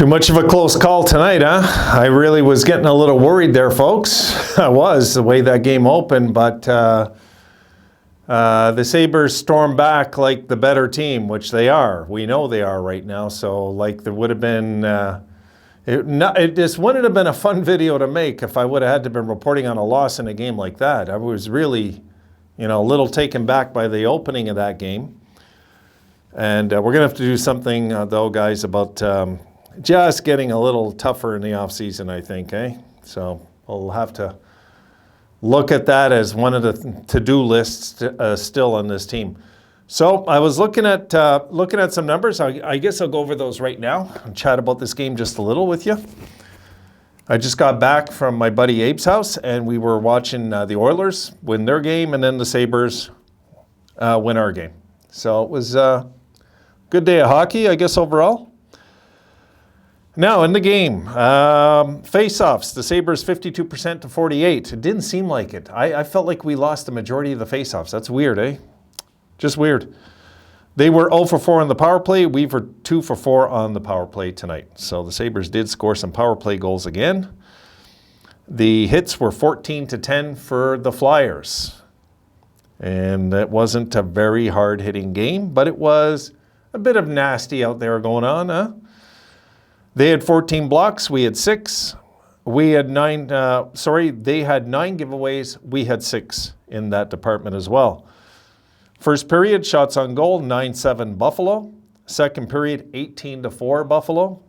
Too much of a close call tonight, huh? I really was getting a little worried there, folks. I was, the way that game opened, but the Sabres stormed back like the better team, which they are. We know they are right now, so like there would have been, it just wouldn't have been a fun video to make if I would have had to been reporting on a loss in a game like that. I was really, a little taken back by the opening of that game. And we're going to have to do something, though, guys, about just getting a little tougher in the offseason, I think, eh? So we'll have to look at that as one of the to-do lists still on this team. So I was looking at some numbers. I guess I'll go over those right now and chat about this game just a little with you. I just got back from my buddy Abe's house, and we were watching the Oilers win their game, and then the Sabres win our game. So it was a good day of hockey, I guess, overall. Now, in the game, face-offs, the Sabres 52% to 48. It didn't seem like it. I felt like we lost the majority of the face-offs. That's weird, eh? Just weird. They were 0 for 4 on the power play. We were 2 for 4 on the power play tonight. So the Sabres did score some power play goals again. The hits were 14 to 10 for the Flyers. And that wasn't a very hard-hitting game, but it was a bit of nasty out there going on, huh? They had 14 blocks, we had 6. They had 9 giveaways, we had 6 in that department as well. First period, shots on goal, 9-7 Buffalo. Second period, 18-4 Buffalo.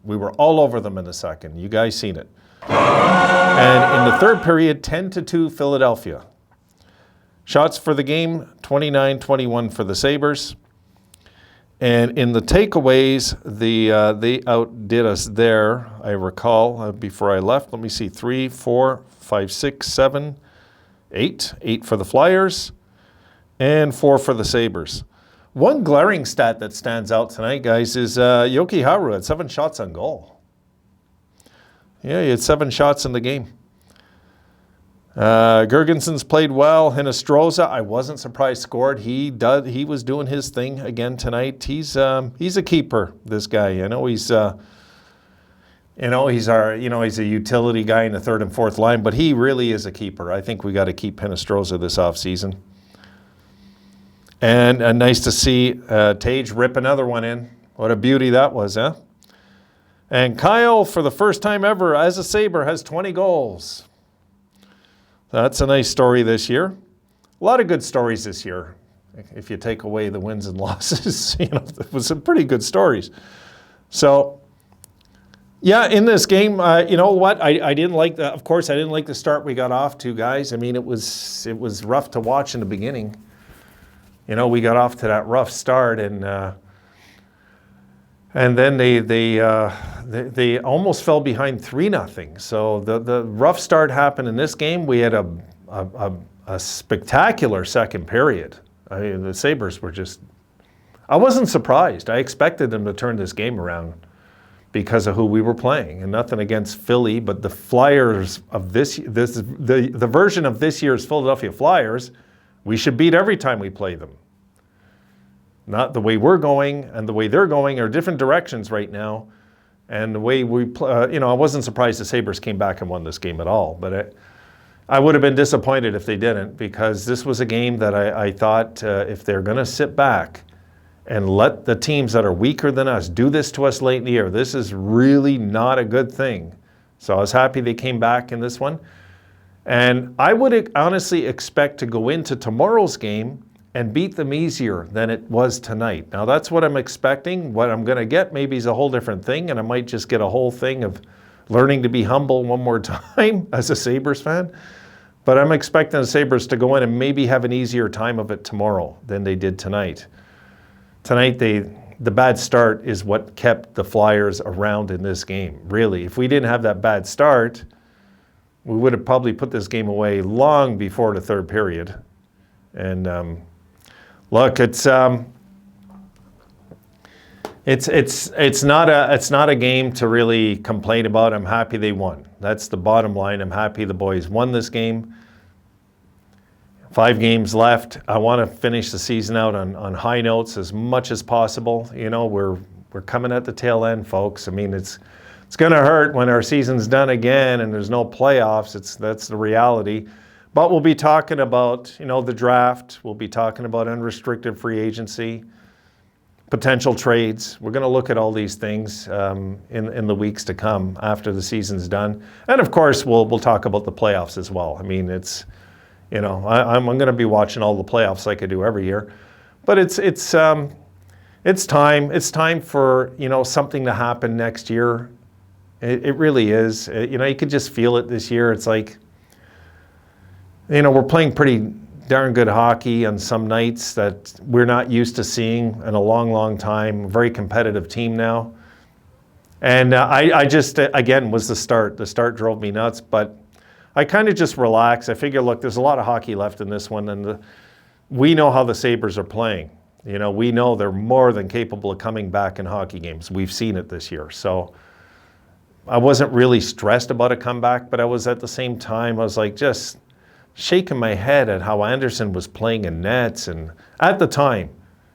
We were all over them in the second. You guys seen it. And in the third period, 10-2 Philadelphia. Shots for the game, 29-21 for the Sabres. And in the takeaways, they outdid us there, I recall, before I left. Let me see, 3, 4, 5, 6, 7, 8. 8 for the Flyers and 4 for the Sabres. One glaring stat that stands out tonight, guys, is Yoki Haru had 7 shots on goal. Yeah, he had 7 shots in the game. Gergensen's played well. Hinostroza, I wasn't surprised, scored. He was doing his thing again tonight. He's a keeper, this guy. I know he's a utility guy in the third and fourth line, but he really is a keeper. I think we got to keep Hinostroza this offseason. And nice to see Tage rip another one in. What a beauty that was, huh? And Kyle, for the first time ever as a Sabre, has 20 goals. That's a nice story this year. A lot of good stories this year. If you take away the wins and losses, it was some pretty good stories. So, yeah, in this game, you know what? I didn't like the. Of course, I didn't like the start we got off to, guys. I mean, it was rough to watch in the beginning. We got off to that rough start, and then they almost fell behind 3-0. So the rough start happened in this game. We had a spectacular second period. I mean, the Sabres were just. I wasn't surprised. I expected them to turn this game around because of who we were playing, and nothing against Philly, but the Flyers of the version of this year's Philadelphia Flyers, we should beat every time we play them. Not the way we're going and the way they're going are different directions right now. And the way we play, I wasn't surprised the Sabres came back and won this game at all. But I would have been disappointed if they didn't, because this was a game that I thought if they're going to sit back and let the teams that are weaker than us do this to us late in the year, this is really not a good thing. So I was happy they came back in this one. And I would honestly expect to go into tomorrow's game and beat them easier than it was tonight. Now, that's what I'm expecting. What I'm going to get maybe is a whole different thing, and I might just get a whole thing of learning to be humble one more time as a Sabres fan. But I'm expecting the Sabres to go in and maybe have an easier time of it tomorrow than they did tonight. Tonight, the bad start is what kept the Flyers around in this game, really. If we didn't have that bad start, we would have probably put this game away long before the third period. And look, it's not a game to really complain about. I'm happy they won. That's the bottom line. I'm happy the boys won this game. 5 games left. I want to finish the season out on high notes as much as possible. We're coming at the tail end, folks. I mean, it's going to hurt when our season's done again and there's no playoffs. That's the reality. But we'll be talking about, the draft. We'll be talking about unrestricted free agency, potential trades. We're going to look at all these things in the weeks to come after the season's done. And of course, we'll talk about the playoffs as well. I mean, it's, I'm going to be watching all the playoffs like I do every year. But it's time. It's time for, something to happen next year. It really is. You could just feel it this year. It's like, we're playing pretty darn good hockey on some nights that we're not used to seeing in a long, long time. A very competitive team now. And I just, again, was the start. The start drove me nuts, but I kind of just relaxed. I figure, look, there's a lot of hockey left in this one, and we know how the Sabres are playing. We know they're more than capable of coming back in hockey games. We've seen it this year. So I wasn't really stressed about a comeback, but I was at the same time, I was like just shaking my head at how Anderson was playing in nets. And at the time,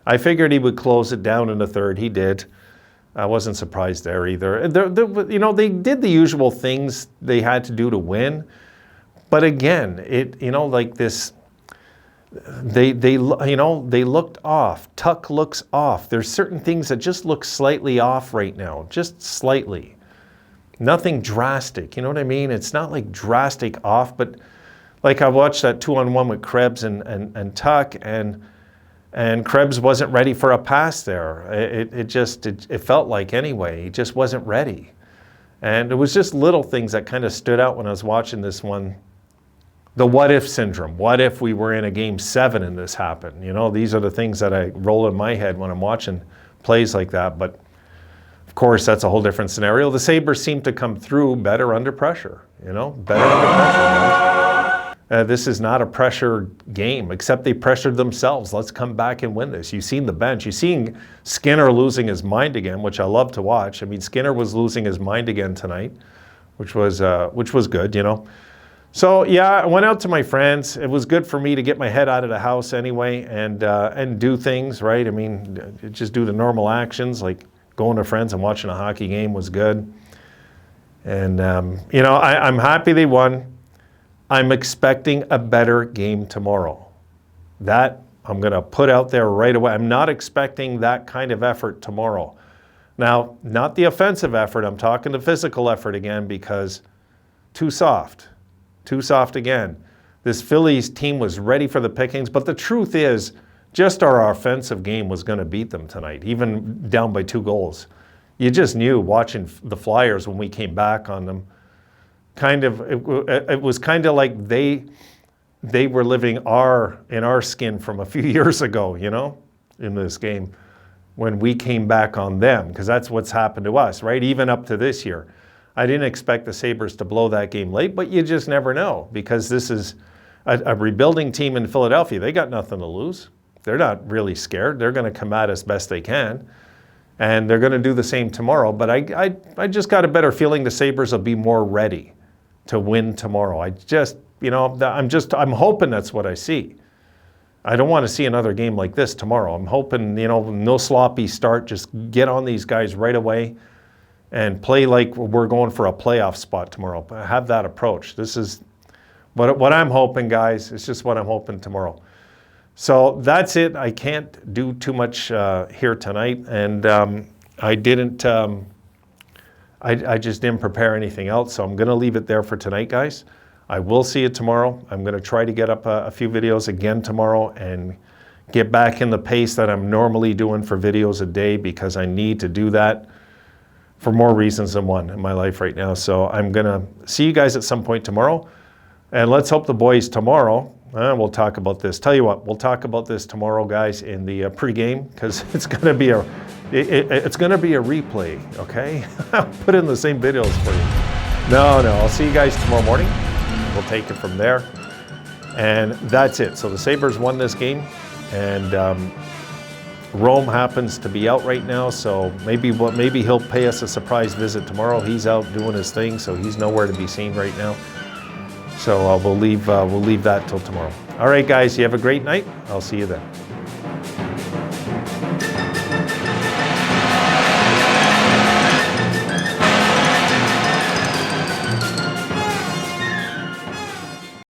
I figured he would close it down in the third. He did. I wasn't surprised there either. They did the usual things they had to do to win. But again, like this, they looked off. Tuck looks off. There's certain things that just look slightly off right now, just slightly. Nothing drastic, you know what I mean? It's not like drastic off, but like I watched that 2-on-1 with Krebs and Tuck, and Krebs wasn't ready for a pass there. It felt like anyway, he just wasn't ready. And it was just little things that kind of stood out when I was watching this one. The what if syndrome. What if we were in a game 7 and this happened? These are the things that I roll in my head when I'm watching plays like that. But of course, that's a whole different scenario. The Sabres seem to come through better under pressure, better under pressure, guys. This is not a pressure game, except they pressured themselves. Let's come back and win this. You've seen the bench. You've seen Skinner losing his mind again, which I love to watch. I mean, Skinner was losing his mind again tonight, which was good, So yeah, I went out to my friends. It was good for me to get my head out of the house anyway and do things, right? I mean, just do the normal actions like going to friends and watching a hockey game was good. And, I'm happy they won. I'm expecting a better game tomorrow. That I'm going to put out there right away. I'm not expecting that kind of effort tomorrow. Now, not the offensive effort. I'm talking the physical effort again because too soft. Too soft again. This Phillies team was ready for the pickings, but the truth is, just our offensive game was going to beat them tonight, even down by 2 goals. You just knew watching the Flyers when we came back on them. It was kind of like they were living in our skin from a few years ago, in this game when we came back on them, because that's what's happened to us, right? Even up to this year. I didn't expect the Sabres to blow that game late, but you just never know because this is a rebuilding team in Philadelphia. They got nothing to lose. They're not really scared. They're going to come at us best they can. And they're going to do the same tomorrow. But I just got a better feeling the Sabres will be more ready to win tomorrow. I'm hoping that's what I see. I don't want to see another game like this tomorrow. I'm hoping, no sloppy start. Just get on these guys right away and play like we're going for a playoff spot tomorrow. Have that approach. This is what I'm hoping, guys. It's just what I'm hoping tomorrow. So that's it. I can't do too much here tonight, and I just didn't prepare anything else, so I'm going to leave it there for tonight, guys. I will see you tomorrow. I'm going to try to get up a few videos again tomorrow and get back in the pace that I'm normally doing for videos a day because I need to do that for more reasons than one in my life right now. So I'm going to see you guys at some point tomorrow, and let's hope the boys tomorrow. We'll talk about this. Tell you what, we'll talk about this tomorrow, guys, in the pregame because it's going to be a replay. Okay, I'll put in the same videos for you. No, I'll see you guys tomorrow morning. We'll take it from there, and that's it. So the Sabres won this game, and Rome happens to be out right now. So maybe he'll pay us a surprise visit tomorrow. He's out doing his thing, so he's nowhere to be seen right now. So we'll leave that till tomorrow. All right, guys, you have a great night. I'll see you then.